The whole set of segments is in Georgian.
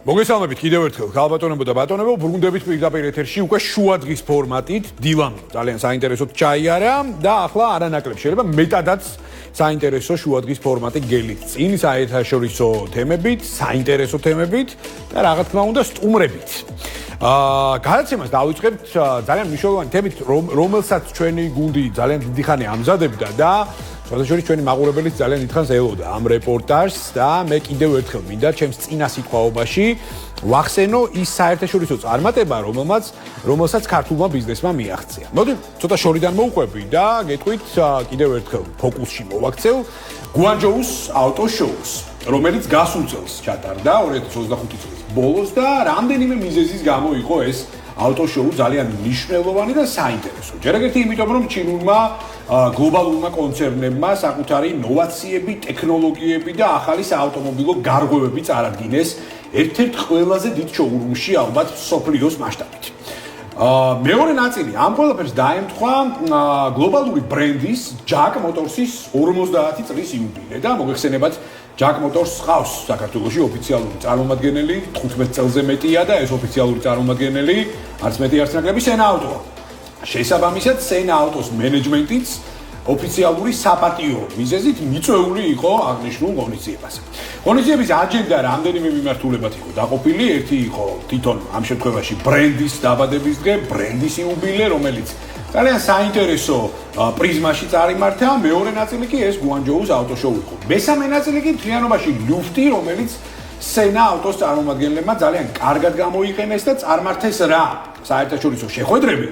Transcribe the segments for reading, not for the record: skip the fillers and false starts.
მოგესალმებით კიდევ ერთხელ ხალბატონებო და ბატონებო, ბრუნდებით პირდაპირ ეთერში უკვე შუადღის ფორმატით. დილამ ძალიან საინტერესოდ ჩაიარა და ახლა არანაკლებ შეიძლება მეტადაც საინტერესო შუადღის ფორმატი გელით წინ საერთაშორისო თემებით, საინტერესო თემებით და რა თქმა უნდა სტუმრებით. გადაცემას დავიწყებთ ძალიან მნიშვნელოვანი თემით, რომელსაც ჩვენი გუნდი ძალიან დიდი ხანი ამზადებდა და შესაძლოა ჩვენი მაყურებელიც ძალიან დიდხანს ელოდა ამ რეპორტაჟს და მე კიდევ ერთხელ მინდა ჩემს წინა სიტყვაობაში ვახსენო ის საერთაშორისო წარმატება, რომელსაც ქართულმა ბიზნესმა მიაღწია. მოდი ცოტა შორიდან მოვყვები და გეტყვით კიდევ ერთხელ ფოკუსში მოვაქცევ გუანჯოუს ავტოშოუს, რომელიც გასულ წელს ჩატარდა 2025 წლის ბოლოს და რამდენიმე მიზეზის გამო იყო ეს ავტოშოუ ძალიან მნიშვნელოვანი და საინტერესო. ჯერ ერთი იმიტომ, რომ ჩინურმა გლობალურმა კონცერნებმა საკუთარი ინოვაციები, ტექნოლოგიები და ახალი საავტომობილო გარღვევები წარადგინეს ერთ-ერთ ყველაზე დიდ შოურუმში ალბათ სოფლიოს მასშტაბით. მეორე ნაწილი ამ ყველაფერს დაემთხვა გლობალური ბრენდის JAC Motors-ის 50 წლის იუბილე და მოგეხსენებათ JAC Motors ყავს საქართველოში ოფიციალური წარმომადგენელი 15 წელზე მეტია და ეს ოფიციალური წარმომადგენელი არც მეტი არც ნაკლები სენა ავტოა. შესაბამისად სენა ავტოს მენეჯმენტიც ოფიციალური საპატიო მიზეზით მიწვეული იყო აღნიშნულ ღონისძიებაზე. ღონისძიების აჯენდა რამდენიმე მიმართულებად იყო დაყოფილი. ერთი იყო თვითონ ამ შემთხვევაში ბრენდის დაბადების დღე, ბრენდის იუბილე, რომელიც ძალიან საინტერესო პრიზმაში წარიმართა. მეორე ნაწილი კი ეს გუანჯოუს ავტოშოუ იყო. მესამე ნაწილი კი მთლიანობაში ლუფტი, რომელიც სენა ავტოს წარმომადგენლებმა ძალიან კარგად გამოიყენეს და წარმართეს რა საერთაშორისო შეხვედრები.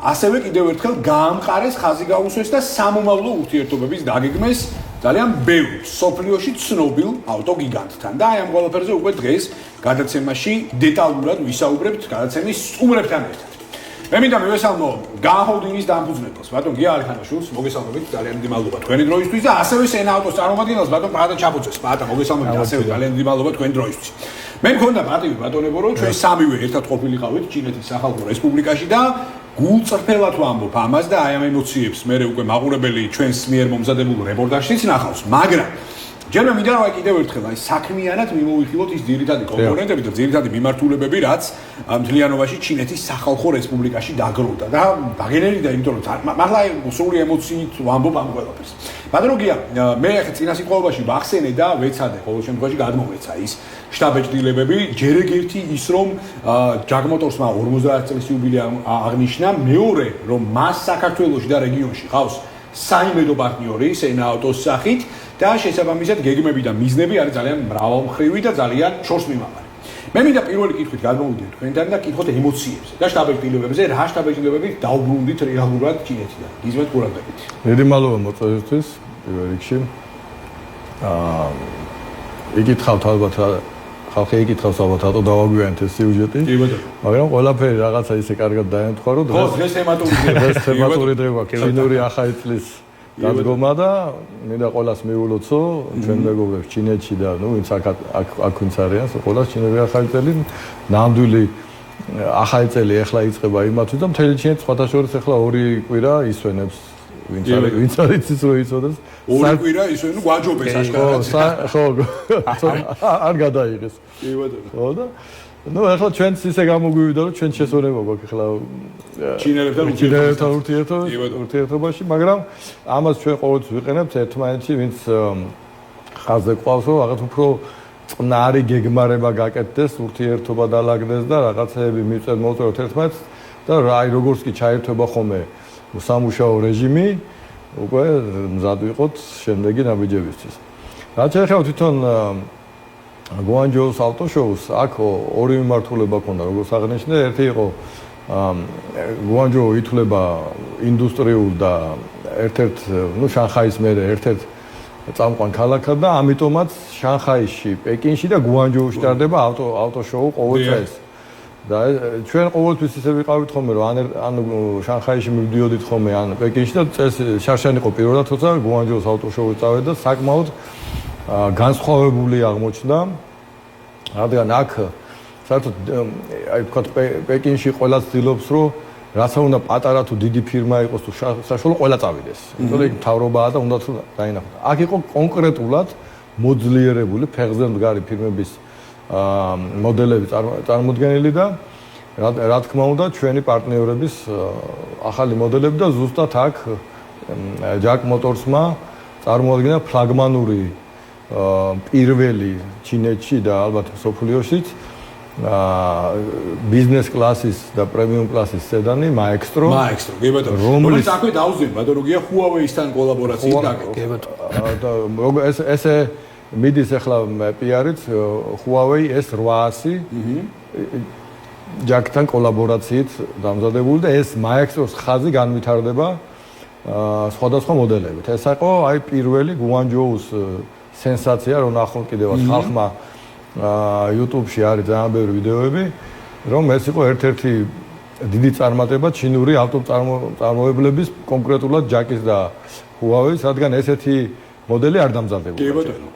ასევე კიდევ ერთხელ გაამყარეს, ხაზი გაუსვეს და სამომავლო ურთიერთობების დაგეგმეს ძალიან ბევრ სოფლიოში ცნობილ ავტოგიგანტთან. და აი ამ ყველაფერზე უკვე დღეს გადაცემაში დეტალურად ვისაუბრებთ გადაცემის სტუმრებთან ერთად. მე მინდა მივესალმო განჰოლდინგის დამფუძნებელს, ბატონ გია ალიხანაშვილს, მოგესალმებით, ძალიან დიდი მადლობა თქვენი დროისთვის და ასევე სენა ავტოს წარმომადგენელს, ბატონ პაატა ჩაბოძეს. პაატა, მოგესალმებით, ასევე ძალიან დიდი მადლობა თქვენი დროისთვის. მე მქონდა პატივი ბატონებო, რომ ჩვენ სამივე ერთად ყოფილიყავით ჩინეთის სახალხო რესპუბლიკაში და გულწრფელად ვამბობ ამას და აი ამ ემოციებს მე უკვე მაყურებელი ჩვენს მიერ მომზადებულ რეპორტაჟშიც ნახავს, მაგრამ ჯერ მე მინდა რომ კიდევ ერთხელ აი საქმიანად მიმოვიხილოთ ის ძირითადი კომპონენტები და ძირითადი მიმართულებები, რაც მთლიანობაში ჩინეთის სახალხო რესპუბლიკაში დაგროვდა და დაგენერიდა, იმიტომ რომ მართლა სრული ემოციით ვამბობ ამ ყველაფერს. ბატონო გია, მე ახლა წინა სიტყვაში ვახსენე და ვეცადე, ყოველ შემთხვევაში გადმოვეცა ის შტაბ-ეჭდილებები, ჯერ ერთი ის რომ JAC Motors-მა 50 წლის იუბილე აღნიშნა, მეორე რომ მას საქართველოში და რეგიონში ყავს საიმედო პარტნიორი სენა ავტოს სახით და შესაბამისად გეგმები და მიზნები არის ძალიან მრავალმხრივი და ძალიან შორსმიმამარი. მე მინდა პირველი კითხვით გადმოვიდეთ თქვენთან და კითხოთ ემოციებზე და შტაბ-ეჭდილებებზე, რა შტაბ-ეჭდილებებით დავბრუნდით რეალურად ჩინეთიდან. გიზმეთ ყურადღებით. დიდი მადლობა მოწვევისთვის პირველ რიგში. იკითხავთ ალბათ ხალხი იკითხავს ალბათ რატო დავაგვიანეთ ეს სიუჟეტი. მაგრამ ყველაფერი რაღაცა ისე კარგად დაემთხვა, რომ დღეს თემატური დღე გვაქვს. ჩინური ახალი წლის დადგომა და მინდა ყველას მიულოცო, ჩვენ მეგობრებს ჩინეთში და ნუ ვინც აქ ვინც არიან, ყველას ჩინური ახალი წელი ნამდვილი ახალი წელი ახლა იწყება იმათთვის და მთელი ჩინეთი სხვათა შორის ახლა 2 კვირა ისვენებს ვინც არის ის რო იცოდეს. 2 კვირა ისვენ გვაჯობეს აშკარად. ხო, არ გადაიღეს. კი ბატონო. ხო და ნუ ახლა ჩვენც ისე გამოგვივიდა რომ ჩვენ შესვენება გვაქვს ახლა ჩინელებთან ურთიერთობაში, მაგრამ ამას ჩვენ ყოველთვის ვიყენებთ ერთმანეთში, ვინც ხაზზე ყავს, რომ რაღაც უფრო წყნარი გეგმარება გაკეთდეს, ურთიერთობა დაალაგდეს და რაღაცეები მიწვევთ მოვწეროთ ერთმანეთს და აი როგორც კი ჩაერთვება ხოლმე სამუშაო რეჟიმი, უკვე მზად ვიყოთ შემდეგი ნაბიჯებისთვის. რაც შეეხება თვითონ გუანჯოუს ავტოშოუს, აქ ორი მიმართულება ჰქონდა, როგორც აღნიშნე, ერთი იყო გუანჯოუ ითვლება ინდუსტრიულ და ერთ-ერთ, ნუ შანხაის მერე ერთ-ერთ წამყვან ქალაქად და ამიტომაც შანხაიში, პეკინში და გუანჯოუში ტარდება ავტოშოუ ყოველ წელს. და ჩვენ ყოველთვის ისე ვიყავით ხოლმე, რომ ან შანხაიში მივდიოდით ხოლმე, ან პეკინში და წელს შარშან იყო პირველად, თორსა გუანჯოუს ავტოშოუ წავედა და საკმაოდ განსხვავებული აღმოჩნდა. რადგან აქ საერთოდ აი ვთქვათ პეკინში ყველა ცდილობს, რომ რაცა უნდა პატარა თუ დიდი ფირმა იყოს თუ საშუალო ყველა წავიდეს. იმიტომ რომ იქ მთავრობაა და უნდათ დაინახოს. აქ იყო კონკრეტულად მოძლიერებული ფეხზე მდგარი ფირმების მოდელები წარმოდგენილი და რა თქმა უნდა ჩვენი პარტნიორების ახალი მოდელები და ზუსტად აქ Jack Motors-მა წარმოადგინა ფლაგმანური პირველი ჩინეთში და ალბათ სოფლიოშიც ბიზნეს კლასის და პრემიუმ კლასის სედანი Maestro. კი ბატონო. რომელიც აქვე დაუძინა ბატონო გია Huawei-სთან კოლაბორაციით გაკეთდა. ესე მიდის ახლა PR-ით Huawei S800 Jack-თან კოლაბორაციით დამზადებული და ეს Maestro-ს ხაზი განვითარდება სხვადასხვა მოდელებით. ეს იყო აი პირველი Guangzhou-ს სენსაცია, რომ ნახოთ კიდევაც ხალხმა YouTube-ში არის ძალიან ბევრი ვიდეოები, რომ ეს იყო ერთ-ერთი დიდი წარმატება ჩინური ავტომწარმოებლების, კონკრეტულად Jack-ის და Huawei-ის, რადგან ესეთი მოდელი არ დამზადებული. კი ბატონო.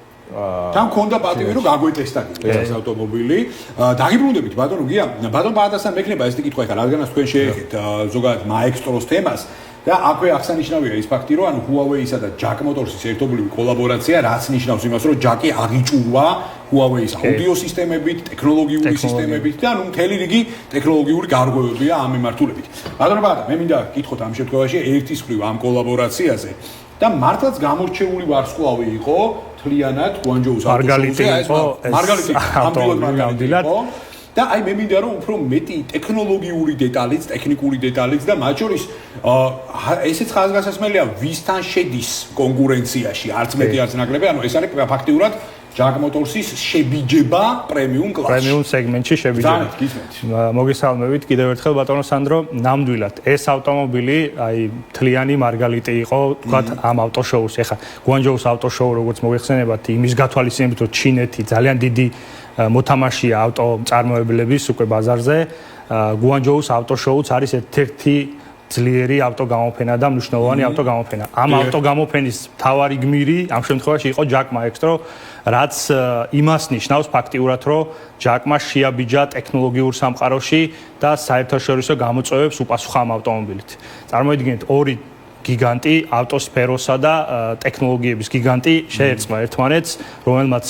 თან მქონდა პატივი რომ გაგვეტესტა ეს ავტომობილი. დაგიბრუნდებით ბატონო გია, ბატონ ბადასთან მექნება ეს კითხვა ხა, რადგანაც თქვენ შეეხეთ ზოგადად Maestro-ს თემას. და აქვე აღსანიშნავია ის ფაქტი, რომ ანუ Huawei-სა და Jack Motors-ის ერთობლივი კოლაბორაცია, რაც ნიშნავს იმას, რომ Jack-ი აღიჭურვა Huawei-ის აუდიო სისტემებით, ტექნოლოგიური სისტემებით და ანუ მთელი რიგი ტექნოლოგიური გარღვევებია ამ მიმართულებით. ბატონო ბადა, მე მინდა გითხოთ ამ შემთხვევაში ერთის მხრივ ამ კოლაბორაციაზე და მართლაც გამორჩეული ვარსკვლავი იყო თლიანად Guangzhou-ს მარგალიტი იყო. და აი მე მინდა რომ უფრო მეტი ტექნოლოგიური დეტალიც, ტექნიკური დეტალიც და მათ შორის ესეც ხაზგასასმელია ვისთან შედის კონკურენციაში, არც მეტი არც ნაკლები, ანუ ეს არის ფაქტიურად Jack Motors-ის შებიჯება პრემიუმ კლასში. პრემიუმ სეგმენტში შებიჯება. მოგესალმებით კიდევ ერთხელ ბატონო სანდრო, ნამდვილად ეს ავტომობილი აი თლიანი მარგალიტი იყო, თქვათ ამ ავტოშოუს. ეხლა Guangzhou-ს ავტოშოუ როგორც მოგეხსენებათ, იმის გათვალისწინებით რომ ჩინეთი ძალიან დიდი მოთამაშეა ავტომწარმოებლების უკვე ბაზარზე. Guangzhou-ს ავტოშოუც არის ერთ-ერთი ძლიერი ავტოგამოფენა და მნიშვნელოვანი ავტოგამოფენა. ამ ავტოგამოფენის მთავარი გმირი ამ შემთხვევაში იყო Jack Maestro, რაც იმას ნიშნავს ფაქტიურად, რომ Jack-მა შეაბიჯა ტექნოლოგიურ სამყაროში და საერთაშორისო გამოწვევებს უპასუხა ამ ავტომობილით. წარმოიდგინეთ ორი გიგანტი ავტოსფეროსა და ტექნოლოგიების გიგანტი შეერწყმა ერთმანეთს, რომელმაც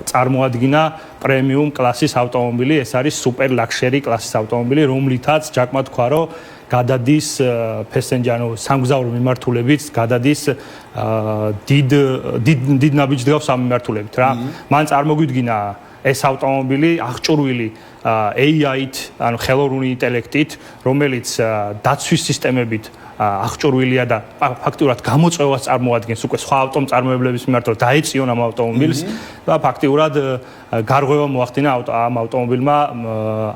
წარმოადგინა პრემიუმ კლასის ავტომობილი, ეს არის სუპერ ლაქშერი კლასის ავტომობილი, რომლითაც Jack-მა თქვა, რომ გადადის ფესენჯანო სამგზავრო მიმართულებით, გადადის დიდ ნაბიჯდღავს ამ მიმართულებით რა. მან წარმოგვიდგინა ეს ავტომობილი აღჭურვილი AI-ით, ანუ ხელოვნური ინტელექტით, რომელიც დაცვის სისტემებით აღჭურვილია და ფაქტიურად გამოწვევას წარმოადგენს უკვე სხვა ავტომწარმოებლების მიმართ, დაეწიონ ამ ავტომობილს და ფაქტიურად გარღვევა მოახდინა ამ ავტომობილმა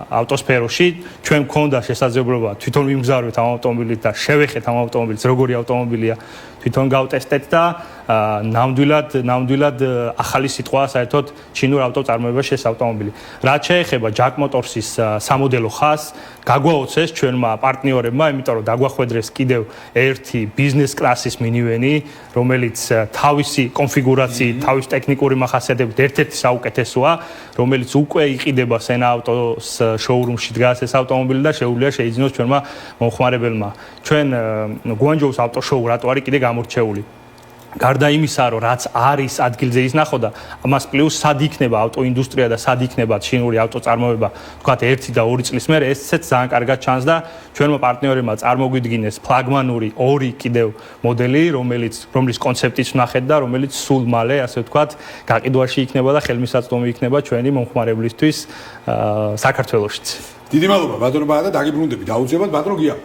ავტოსფეროში. ჩვენ მქონდა შესაძლებლობა თვითონ ვიმგზავრეთ ამ ავტომობილით და შევეხეთ ამ ავტომობილს, როგორი ავტომობილია, თვითონ გავტესტეთ და ნამდვილად ახალი სიტყვა საერთოდ ჩინურ ავტომწარმოებაში ეს ავტომობილი. რაც შეეხება Jack Motors-ის სამოდელო ხაზს, გაგვაოცეს ჩვენმა პარტნიორებმა, იმიტომ რომ დაგვახვედრეს კიდევ ერთი ბიზნეს კლასის მინივენი, რომელიც თავისი კონფიგურაციით, თავის ტექნიკური მახასიათებით ერთ-ერთი საუკეთესოა, რომელიც უკვე იყიდება სენა ავტოს შოურუმში დგას ეს ავტომობილი და შეუძლია შეიძინოს ჩვენმა მომხმარებელმა. ჩვენ Guangzhou-ს ავტოშოუ რატო არის კიდე გამორჩეული? გარდა იმისა, რომ რაც არის ადგილზე ის ნახოდა, ამას პლუს სად იქნება ავტოინდუსტრია და სად იქნება ჩინური ავტოწარმოება, თქვათ 1 და 2 წლის მერე ესეც ძალიან კარგად ჩანს და ჩვენმა პარტნიორებმა წარმოგვიდგინეს ფლაგმანური ორი კიდევ მოდელი, რომლის კონცეფტიც ვნახეთ და რომელიც სულ მალე, ასე ვთქვათ, გაყიდვაში იქნება და ხელმისაწვდომი იქნება ჩვენი მომხმარებლისთვის საქართველოშიც. დიდი მადლობა ბატონო ბადა, დაგიბრუნდებით აუცილებლად ბატონო გია.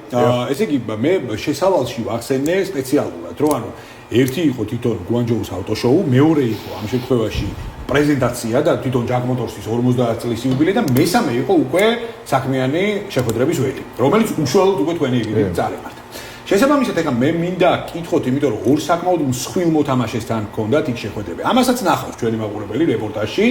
ესე იგი მე შესავალში ვახსენე სპეციალურად, რომ ანუ ერთი იყო თვითონ Guangzhou-ს ავტოშოუ, მეორე იყო ამ შემთხვევაში პრეზენტაცია და თვითონ Jack Motors-ის 50 წლის იუბილე და მესამე იყო უკვე საქმიანი შეხვედრების ველი, რომელიც უშუალოდ უკვე თქვენი იგივე წარიმართა. შესაბამისად, ეხლა მე მინდა კითხოთ, იმიტომ რომ ორ საკმაოდ მსხვილ მოთამაშესთან ჰქონდათ იქ შეხვედრები. ამასაც ნახავს ჩვენი მაყურებელი რეპორტაჟში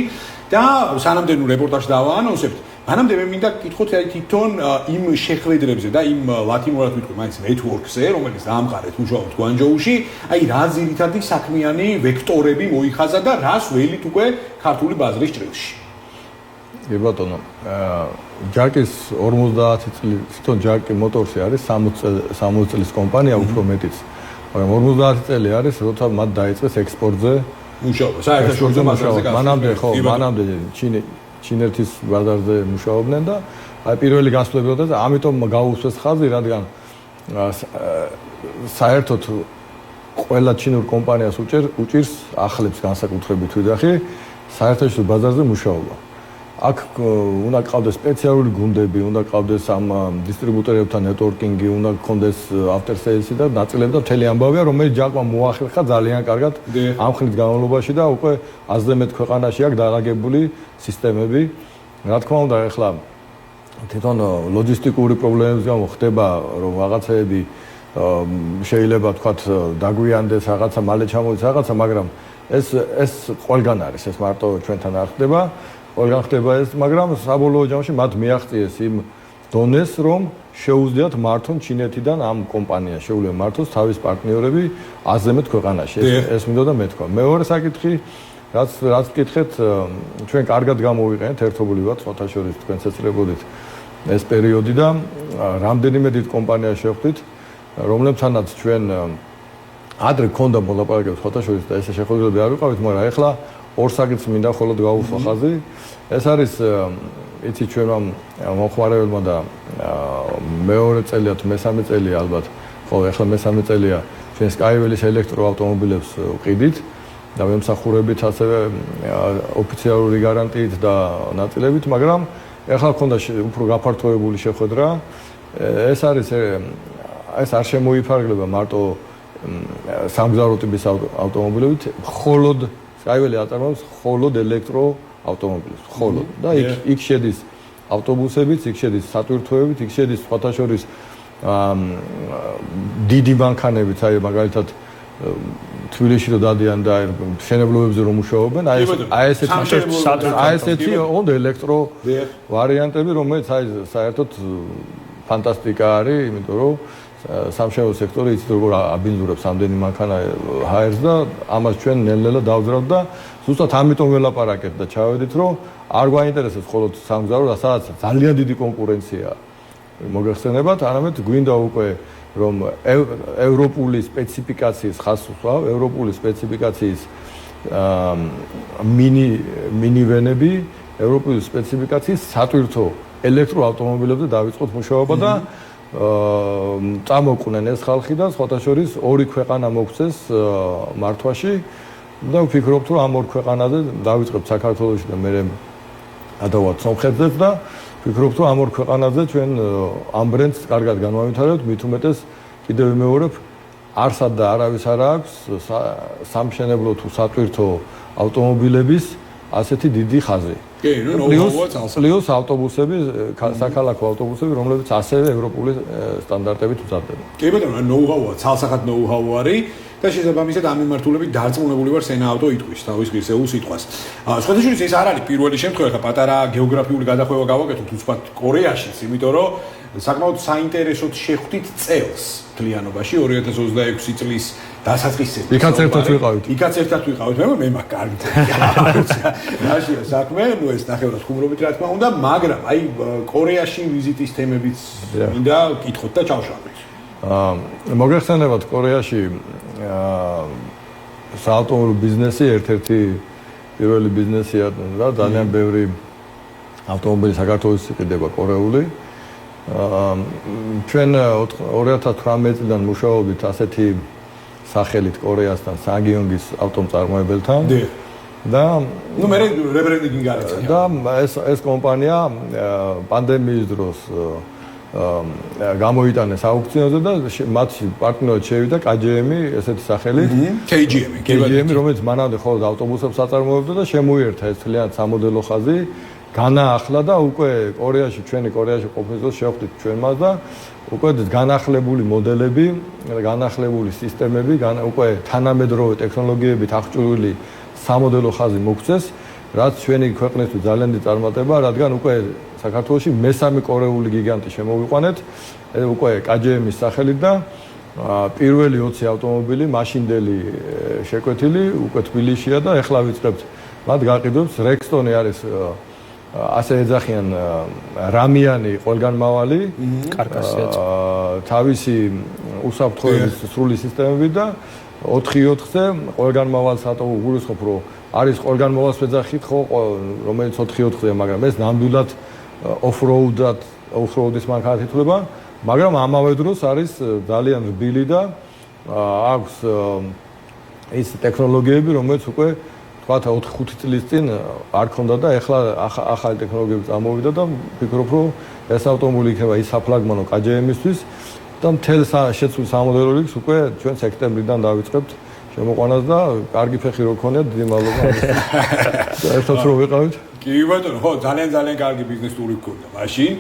და სანამდე რეპორტაჟს დავაანონსებთ. მანამდე მე მინდა კითხოთ თვითონ იმ შეხვედრებზე და იმ ლათინურად ვიტყვი მაინც ნეტვორკზე, რომელიც დაამყარეთ უშუალოდ Guangzhou-ში, აი რა ძირითადი საქმიანი ვექტორები მოიხაზა და რას ველით უკვე ქართული ბაზრის ჭრილში. კი ბატონო, Jack-ის 50 წლის, თვითონ Jack Motors-ი არის 60 წლის კომპანია, უფრო მეტიც. მაგრამ 50 წელი არის, როცა მათ დაიწყეს ექსპორტზე მუშაობა, საერთაშორისო მასალაზე. მანამდე ჩინეთის ბაზარზე მუშაობდნენ და აი პირველი გასვლებოდა და ამიტომ გაუშვეს ხაზი, რადგან საერთოდ ყველა ჩინურ კომპანიას უჭირს ახლებს განსაკუთრებით ვიძახი საერთაშორისო ბაზარზე მუშაობა. აქ უნდა ყავდეს სპეციალური გუნდები, უნდა ყავდეს ამ დისტრიბუტორებთან ნეტვორკინგი, უნდა გქონდეს after sales-ი და ნაწილები და მთელი ამბავია, რომელიც ჯაკმა მოახერხა ძალიან კარგად ამ ხნის განმავლობაში და უკვე 100-ზე მეტ ქვეყანაში აქვს დაალაგებული სისტემები. რა თქმა უნდა, ეხლა თვითონ ლოჯისტიკური პრობლემების გამო ხდება, რომ რაღაცეები შეიძლება თქვათ დაგვიანდეს, რაღაცა მალე ჩამოდის რაღაცა, მაგრამ ეს ყველგან არის, ეს მარტო ჩვენთან არ ხდება. ყველგან ხდება ეს, მაგრამ საბოლოო ჯამში მათ მიაღწიეს იმ დონეს, რომ შეუძლიათ მართონ ჩინეთიდან ამ კომპანიას, შეუძლია მართოს თავის პარტნიორები 100-ზე მეტ ქვეყანაში. ეს მინდოდა მეთქვა. მეორე საკითხი, რაც ვკითხეთ, ჩვენ კარგად გამოვიყენეთ ერთობლივად, სხვათა შორის თქვენ შეწლებოდით ეს პერიოდი და რამდენიმე დიდ კომპანიას შევხვდით, რომლებთანაც ჩვენ ადრე გქონდა მოლაპარაკება სხვათა შორის და ესე შეხვედრები არ ვიყავით, მაგრამ ეხლა ორ საკითხს მინდა ხოლოდ გავუსვა ხაზი. ეს არის იცი ჩვენმა მომხმარებელმა და მეორე წელია თუ მესამე წელია ალბათ, ხო ეხლა მესამე წელია ჩვენ Skywell-ის ელექტროავტომობილებს ვყიდით და ვემსახურებით ასევე ოფიციალური გარანტიით და ნაწილებით, მაგრამ ეხლა გქონდა უფრო გაფართოებული შეხვედრა. ეს არ შემოიფარგლება მარტო სამგზავრო ტიპის ავტომობილებით, მხოლოდ Skywell აწარმოებს მხოლოდ ელექტროავტომობილებს, მხოლოდ და იქ შედის ავტობუსებიც, იქ შედის სატვირთოებიც, იქ შედის სხვათა შორის დიდი მანქანებიც, აი მაგალითად თბილისში რო დადიან და მშენებლობებზე რომ მუშაობენ, აი ესეთი ოღონდ ელექტრო ვარიანტები, რომელიც აი საერთოდ ფანტასტიკა არის, იმიტომ რომ სამშენებლო სექტორი იცით როგორ აბინძურებს ამდენი მანქანა ჰაერს და ამას ჩვენ ნელ-ნელა დავძრავთ და ზუსტად ამიტომ ველაპარაკეთ და ჩავედით, რომ არ გვაინტერესებს მხოლოდ სამგზავრო და სადაც ძალიან დიდი კონკურენციაა მოგეხსენებათ, არამედ გვინდა უკვე რომ ევროპული სპეციფიკაციის ხაზს ვსვავ, ევროპული სპეციფიკაციის მინივენები, ევროპული სპეციფიკაციის სატვირთო ელექტროავტომობილებზე დავიწყოთ მუშაობა და წამოყვნენ ეს ხალხი და სხვათა შორის ორი ქვეყანა მოგვცეს მართვაში და ვფიქრობთ, რომ ამ ორ ქვეყანაზე დავიწყებთ საქართველოში და მე ადავად სომხეთზეც და ვფიქრობთ, რომ ამ ორ ქვეყანაზე ჩვენ ამ ბრენდს კარგად განვავითარებთ, მით უმეტეს კიდევ ვიმეორებ, არსად და არავის არ აქვს სამშენებლო თუ სატვირთო ავტომობილების ასეთი დიდი ხაზი. პლუს ავტობუსები, საქალაქო ავტობუსები, რომლებიც ასევე ევროპული სტანდარტებით უზადდება. კი ბატონო, ნოუ-ჰაუა, ცალსახად ნოუ-ჰაუ არის და შესაბამისად ამ მიმართულებით დარწმუნებული ვარ სენაავტო იტყვის თავის ღირსეულ სიტყვას. სხვათა შორის ეს არ არის პირველი შემთხვევა, ხა პატარა გეოგრაფიული გადახვევა გავაკეთოთ უცბად კორეაშიც, იმიტომ რომ საკმაოდ საინტერესოდ შეხვდით წელს თლიანობაში 2026 წლის დასაწყისზე. იქაც ერთად ვიყავით. მე მაგ კარგი. რაშია საქმე, ნუ ეს ნახევრად ხუმრობით რა თქმა უნდა, მაგრამ აი კორეაში ვიზიტის თემებიც მინდა ვკითხოთ და ჩავშალოთ. მოგეხსენებათ კორეაში საავტომობილო ბიზნესი ერთ-ერთი პირველი ბიზნესია და ძალიან ბევრი ავტომობილი საქართველოს იყიდება კორეული. ჩვენ 2018 წლიდან მუშაობთ ასეთი სახელით კორეასთან სანგიონგის ავტომწარმოებელთან და ნუ მე რებრენდინგი არის და ეს კომპანია პანდემიის დროს გამოიტანეს აუქციონზე და მათში პარტნიორად შევიდა KGM-ი, ესეთი სახელით KGM, რომელიც მანამდე მხოლოდ ავტობუსებს აწარმოებდა და შემოიერთა ეს ძალიან სამოდელო ხაზი, განაახლა და უკვე კორეაში, ჩვენი კორეაში ყოფნის დროს შევხვდით ჩვენ მას და უკვე განახლებული მოდელები, განახლებული სისტემები, უკვე თანამედროვე ტექნოლოგიებით აღჭურვილი სამოდელო ხაზი მოგვცეს, რაც ჩვენი ქვეყნისთვის ძალიან დიდი წარმატებაა, რადგან უკვე საქართველოში მესამე კორეული გიგანტი შემოვიყვანეთ, უკვე KGM-ის სახელით და პირველი 20 ავტომობილი მაშინდელი შეკვეთილი უკვე თბილისშია და ეხლა ვიწყებთ მათ გაყიდვებს. Rexton-ი არის ასე ეძახიან რამიანი ყველგანმავალი კარკასია თავისი უსაფრთხოების სრული სისტემები და 4x4-ზე ყველგანმავალ სატოვო გულისხმობ, რომ არის ყველგან მოვასვეძახით ხო, რომელიც 4-4-ია, მაგრამ ეს ნამდვილად off-road-ის მანქანად ითვლება, მაგრამ ამავე დროს არის ძალიან რბილი და აქვს ის ტექნოლოგიები, რომელიც უკვე თქვა 4-5 წლის წინ არ ქონდა და ეხლა ახალი ტექნოლოგიები წამოვიდა და ვფიქრობ, რომ ეს ავტომობილი იქნება ის საფლაგმანო KGM-ისთვის და მთელ შეცვლილ სამოდელო რიგს უკვე ჩვენ სექტემბრიდან დავიწყებთ შემოყვანას და კარგი ფეხი რო გქონიათ, დიდი მადლობა. ერთად რო ვიყავით. კი ბატონო, ხო, ძალიან კარგი ბიზნეს ტური გქონდა მაშინ.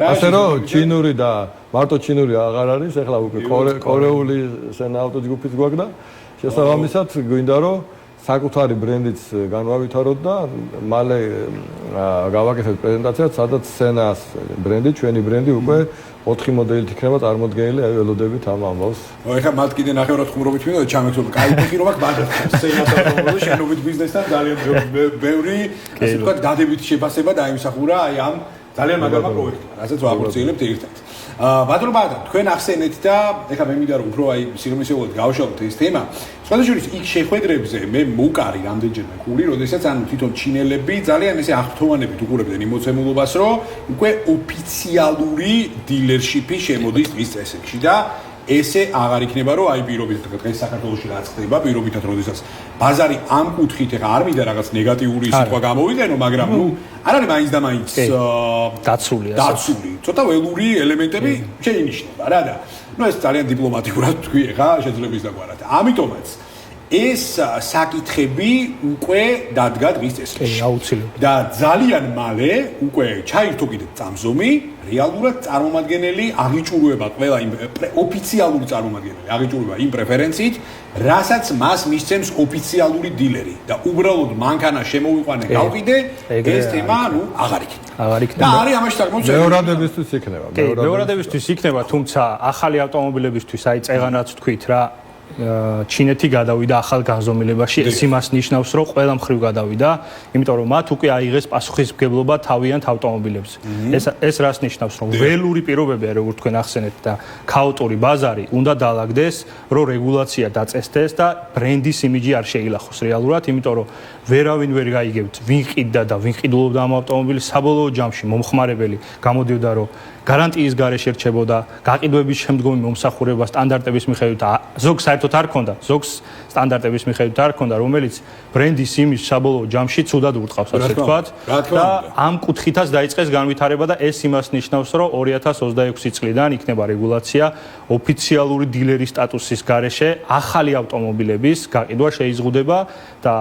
ასე რომ ჩინური და მარტო ჩინური აღარ არის, ეხლა უკვე კორეული სენა ავტოჯგუფიც გვაქვს და შესაბამისად გვინდა რომ საკუთარი ბრენდიც განვავითაროთ და მალე გავაკეთებთ პრეზენტაციას, სადაც სენას ბრენდი, ჩვენი ბრენდი უკვე 4 მოდელით იქნება წარმოდგენილი, აი ველოდებით ამ ამბავს. ეხლა მათ კიდე ნახევრად ხუმრობით მინდა და ჩამეცობ, კაი ფეხი რომ აქვს ბაგას. სენას ავტომობილი შენობით ბიზნესთან ძალიან ბევრი, ასე ვთქვათ, დადებითი შეფასება დაიმსახურა აი ამ ძალიან მაგარმა პროექტმა, რასაც ვახორციელებთ ერთად. ბატონო ბატონო, თქვენ ახსენეთ და ეხლა მე მინდა რომ უფრო აი სიღრმისეულად გავშალოთ ეს თემა. სხვადასხვა იქ შეხვედრებზე მე მოკარი რამდენჯერმე ხური, როდესაც ანუ თვითონ ჩინელები ძალიან ესე აღფრთოვანებით უყურებდნენ იმ მოცემულობას, რომ უკვე ოფიციალური დილერშიპი შემოდის დღის წესებში და ესე აღარ იქნება რომ აი პირობითად დღეს საქართველოში რაც ხდება პირობითად როდესაც ბაზარი ამ კუთხით ეხა არ მინდა რაღაც ნეგატიური სიტყვა გამოვიყენო მაგრამ ნუ არ არის მაინც და მაინც დაცული ცოტა ველური ელემენტები შეინიშნება რა და ნუ ეს ძალიან დიპლომატიურად თქვი ეხა შეძლების დაგვარად ამიტომაც ეს საკითხები უკვე დადგა დღის წესრიგში. აუცილებლად. და ძალიან მალე უკვე ჩაირთო კიდე წამზომი, რეალურად წარმომადგენელი აღიჭურვება ყველა იმ ოფიციალური წარმომადგენელი აღიჭურვება იმ პრეფერენციით, რასაც მას მისცემს ოფიციალური დილერი და უბრალოდ მანქანა შემოვიყვანე გავყიდე, ეს თემა ნუ აღარ იქნება. და არის ამაში საკმაოდ მეორადებისთვის იქნება. მეორადებისთვის იქნება, თუმცა ახალი ავტომობილებისთვის აი წეღანაც თქვით რა ჩინეთი გადავიდა ახალ განზომილებაში, ეს იმას ნიშნავს, რომ ყველა მხრივ გადავიდა, იმიტომ რომ მათ უკვე აიღეს პასუხისმგებლობა თავიანთ ავტომობილებზე. ეს რას ნიშნავს, რომ ველური პირობებია, როგორც თქვენ ახსენეთ და ქაოტური ბაზარი უნდა დაალაგდეს, რომ რეგულაცია დაწესდეს და ბრენდის იმიჯი არ შეილახოს რეალურად, იმიტომ რომ ვერავინ ვერ გაიგებთ, ვინ ყიდდა და ვინ ყიდულობდა ამ ავტომობილის საბოლოო ჯამში მომხმარებელი გამოდიოდა, რომ გარანტიის გარეშე რჩებოდა, გაყიდვების შემდგომი მომსახურება სტანდარტების მიხედვით ზოგს საერთოდ არ ქონდა, ზოგს სტანდარტების მიხედვით არ ქონდა, რომელიც ბრენდის იმის საბოლოო ჯამში ცუდად ურტყავს, ასე ვთქვათ. და ამ კუთხითაც დაიწყეს განვითარება და ეს იმას ნიშნავს, რომ 2026 წლიდან იქნება რეგულაცია ოფიციალური დილერის სტატუსის გარეშე ახალი ავტომობილების გაყიდვა შეიზღუდება და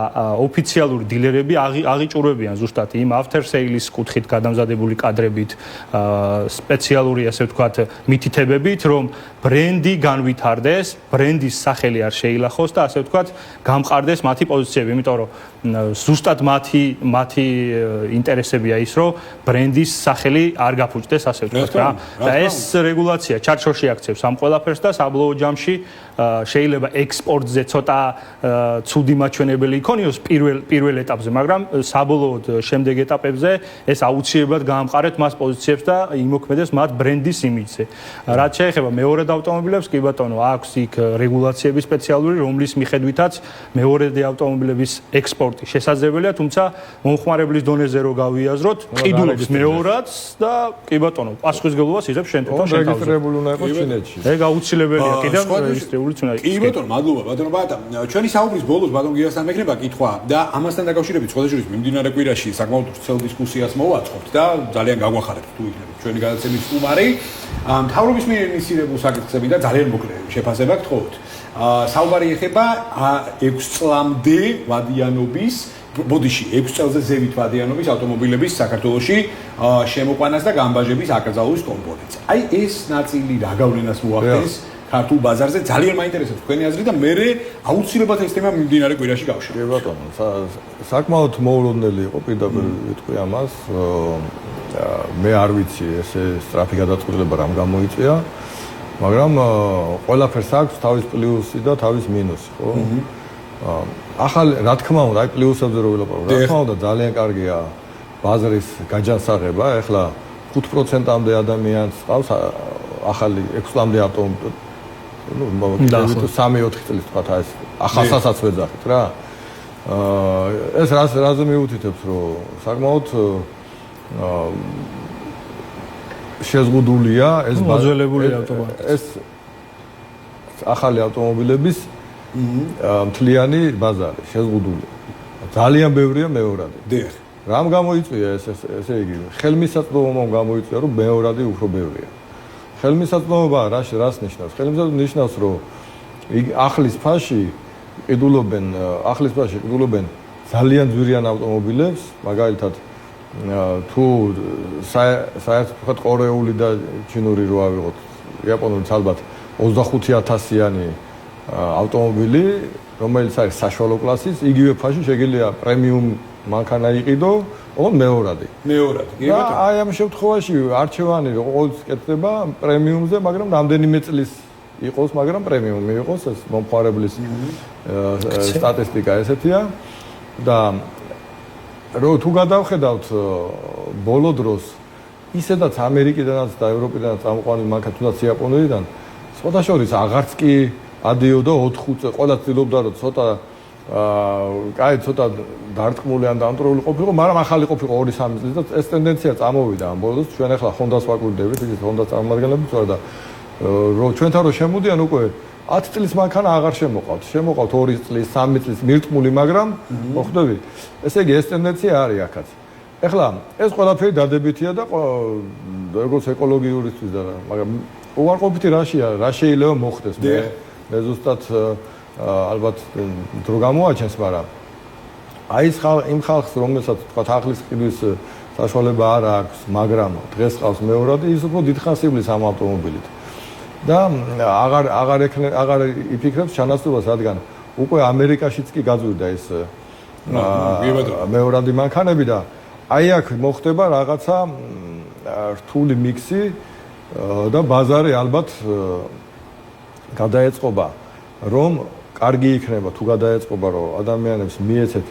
ოფიციალური დილერები აღიჭურვებიან ზუსტად იმ after sales კუთხით გადამზადებული კადრებით, სპეციალური ასე ვთქვათ მითითებებით, რომ ბრენდი განვითარდეს, ბრენდის სახელი არ შეილახოს და ასე ვთქვათ გამყარდეს მათი პოზიციები, იმიტომ რომ ზუსტად მათი ინტერესებია ის, რომ ბრენდის სახელი არ გაფუჭდეს, ასე ვთქვათ რა. და ეს რეგულაცია ჩარჩოში აქცევს ამ ყველაფერს და საბოლოო ჯამში შეიძლება ექსპორტზე ცოტა ცუდი მაჩვენებელი იქონიოს პირველ ეტაპზე, მაგრამ საბოლოოდ შემდეგ ეტაპებზე ეს აუცილებლად გაამყარეთ მას პოზიციებს და იმოქმედეს მათ ბრენდის იმიჯზე. რაც შეეხება მეორედ ავტომობილებს, კი ბატონო, აქვს იქ რეგულაციები სპეციალური, რომლის მიხედვითაც მეორედი ავტომობილების ექსპორტი შესაძლებელია, თუმცა მომხმარებლის დონეზე რო გავიაზროთ, ყიდულობს მეორადს და კი ბატონო, პასუხისმგებლობას იღებს შენ თვითონ შენ თავზე. რეგისტრირებული უნდა იყოს ჩინეთში. ეგ აუცილებელია კიდევ რეგისტრირებული უნდა იყოს. კი ბატონო, მადლობა ბატონო ბატონო. ჩვენი საუბრის ბოლოს ბატონ გიასთან მეკნება კითხვა და ამასთან დაკავშირებით სხვადასხვა მიმდინარე კვირაში საკმაოდ ვრცელ დისკუსიას მოვაწყობთ და ძალიან გაგვახარებთ თუ იქნებით ჩვენი გადაცემის სტუმარი. მთავრობის მიერ ინიციირებულ საკითხები და ძალიან მოკლე შეფასება გთხოვთ. საუბარი ეხება 6 წლამდე ვადიანობის, ბოდიში 6 წელზე ზევით ვადიანობის ავტომობილების საქართველოში შემოყვანას და გამბაჟების აკრძალვის კომპონენტს. აი ეს ნაწილი რა გავლენას მოახდენს ქართულ ბაზარზე? ძალიან მაინტერესებს თქვენი აზრი და მე აუცილებლად ეს თემა მიმდინარე კვირაში გავშევ. კი ბატონო, საკმაოდ მოულოდნელი იყო პირდაპირ ვიტყვი ამას. მე არ ვიცი ესე სტრაფი გადაწყვეტილება რამ გამოიწვია, მაგრამ ყველაფერს აქვს თავის პლუსი და თავის მინუსი, ხო? ახალი, რა თქმა უნდა, აი პლუსებზე რო ვილაპარაკო, რა თქმა უნდა, ძალიან კარგია ბაზრის გაჯანსაღება. ეხლა 5%-მდე ადამიანს ყავს ახალი 6 წლამდე ავტომობილი, ნუ 3-4 წლის თქვა ეს ახალსაც ვეძახით რა. ეს რაზე მიუთითებს, რომ საკმაოდ შეზღუდულია ეს მოძველებული ავტომობილი. ეს ახალი ავტომობილების მთლიანი ბაზარი შეზღუდული. ძალიან ბევრია მეორადი. დიახ. რამ გამოიწვია ესე იგი ხელმისაწვდომობამ გამოიწვია რომ მეორადი უფრო ბევრია. ხელმისაწვდომობა რას ნიშნავს? ხელმისაწვდომობა ნიშნავს რომ ახლის ფაში ყიდულობენ ძალიან ძვირიან ავტომობილებს, მაგალითად თუ საერთოდ კორეული და ჩინური რო ავიღოთ, იაპონურიც ალბათ 25000-იანი ავტომობილი, რომელიც არის საშუალო კლასის, იგივე ფაში შეგიძლია პრემიუმ მანქანა იყიდო, ოღონდ მეორადი. კი ბატონო. აი ამ შემთხვევაში არჩევანი ყოველთვის კეთდება პრემიუმზე, მაგრამ რამდენიმე წლის იყოს, მაგრამ პრემიუმი იყოს, ეს მომხმარებლის სტატისტიკა ესეთია და თუ გადავხედავთ ბოლო დროს ისედაც ამერიკიდანაც და ევროპიდანაც წამოყვანილი მანქანა თუნდაც იაპონიიდან სხვათა შორის აღარც კი ადიოდა 4 წელი, ყველა ცდილობდა რომ ცოტა დარტყმული ან დამტრეული ყოფილიყო, მაგრამ ახალი ყოფილიყო 2-3 წლის და ეს ტენდენცია წამოვიდა ამ ბოლოს. ჩვენ ახლა Honda-ს ვაკვირდებით, ის Honda წარმომადგენლებს ვარ და რომ ჩვენთან რომ შემოდიან უკვე 10 წლის მანქანა აღარ შემოყავთ. შემოყავთ 2 წლის, 3 წლის მირტმული, მაგრამ მოხდები. ესე იგი ეს ტენდენცია არის აქაც. ეხლა ეს ყველაფერი დადებითია და როგორც ეკოლოგიურისთვის და მაგრამ უარყოფითი რაშია, რა შეიძლება მოხდეს. მე ზუსტად ალბათ დრო გამოაჩენს, მაგრამ აი ეს იმ ხალხს, რომელსაც თქვა ახლის ყიდვის საშუალება არ აქვს, მაგრამ დღეს ყავს მეორადი, ის უფრო დიდხანს ამ ავტომობილით. და აღარ იფიქრებს ჩანაცვლებას, რადგან უკვე ამერიკაშიც კი გაძვირდა ეს მეორადი მანქანები და აი აქ მოხდება რაღაცა რთული მიქსი და ბაზარი ალბათ გადაეწყობა, რომ კარგი იქნება თუ გადაეწყობა, რომ ადამიანებს მიეცეთ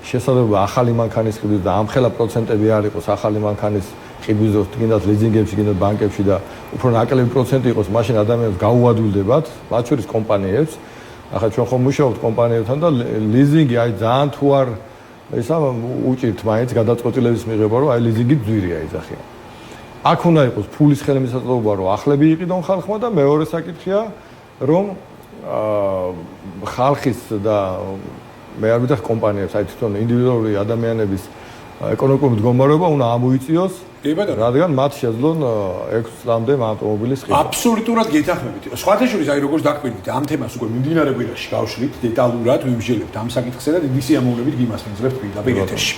შესაძლებლობა ახალი მანქანის ყიდვის და ამხელა პროცენტები არ იყოს ახალი მანქანის ყიდვის დროს, გინდათ ლიზინგებში, გინდათ ბანკებში და უფრო ნაკლები პროცენტი იყოს, მაშინ ადამიანებს გაუადვილდებათ, მათ შორის კომპანიებს. ახლა ჩვენ ხომ მუშაობთ კომპანიებთან და ლიზინგი აი ძალიან თუ არ ისა უჭირთ მაინც გადაწყვეტილების მიღება, რომ აი ლიზინგი ძვირია ეძახიან. აქ უნდა იყოს ფულის ხელმისაწვდომობა, რომ ახლები იყიდონ ხალხმა და მეორე საკითხია, რომ ხალხის და მე არ ვიტყვი კომპანიებს, აი თვითონ ინდივიდუალური ადამიანების ეკონომიკური მდგომარეობა უნდა ამოიწიოს, რადგან მათ შეძლონ 6 წლამდე ავტომობილის ყიდვა. აბსოლუტურად გეთანხმებით. სხვათა შორის აი როგორც დაკვირდით, ამ თემას უკვე მიმდინარე კვირაში გავშლით, დეტალურად ვიმსჯელებთ ამ საკითხსა და დიდი სიამოვნებით გიმასპინძლებთ პირდაპირ ეთერში.